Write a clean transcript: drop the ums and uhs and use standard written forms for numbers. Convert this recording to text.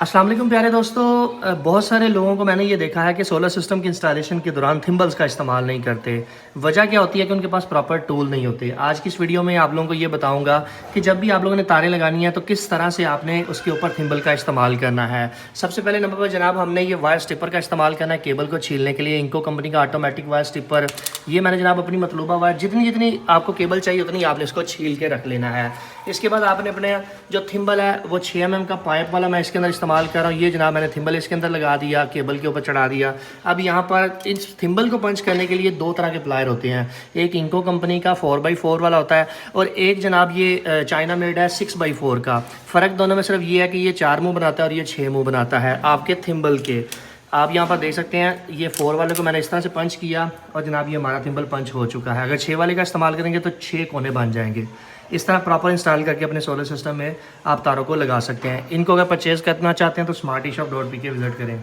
अस्सलाम वालेकुम प्यारे दोस्तों। बहुत सारे लोगों को मैंने ये देखा है कि सोलर सिस्टम की इंस्टॉलेशन के दौरान थिम्बल्स का इस्तेमाल नहीं करते। वजह क्या होती है कि उनके पास प्रॉपर टूल नहीं होते। आज की इस वीडियो में आप लोगों को ये बताऊंगा कि जब भी आप लोगों ने तारें लगानी है तो किस तरह से आपने उसके ऊपर थिम्बल का इस्तेमाल करना है। सबसे पहले नंबर पर जनाब हमने ये वायर स्टिपर का इस्तेमाल करना है केबल को छीलने के लिए। इंको कंपनी का ऑटोमेटिक वायर स्टिपर, ये मैंने जनाब अपनी मतलूबा वायर जितनी जितनी आपको केबल चाहिए उतनी आपने इसको छील के रख लेना है। इसके बाद आपने अपने जो थिम्बल है वो 6 mm का पाइप वाला मैं इसके अंदर इस्तेमाल कर रहा हूँ। ये जनाब मैंने थिम्बल इसके अंदर लगा दिया, केबल के ऊपर चढ़ा दिया। अब यहाँ पर इस थिम्बल को पंच करने के लिए दो तरह के प्लायर होते हैं। एक इंको कंपनी का 4x4 वाला होता है और एक जनाब ये चाइना मेड है 6x4 का। फ़र्क दोनों में सिर्फ ये है कि ये 4 मुँह बनाता है और ये 6 मुँह बनाता है आपके थिम्बल के। आप यहाँ पर देख सकते हैं ये 4 वाले को मैंने इस तरह से पंच किया और जनाब ये हमारा थिम्बल पंच हो चुका है। अगर 6 वाले का इस्तेमाल करेंगे तो 6 कोने बन जाएंगे। इस तरह प्रॉपर इंस्टॉल करके अपने सोलर सिस्टम में आप तारों को लगा सकते हैं। इनको अगर परचेज़ करना चाहते हैं तो smarteshop.pk विजिट करें।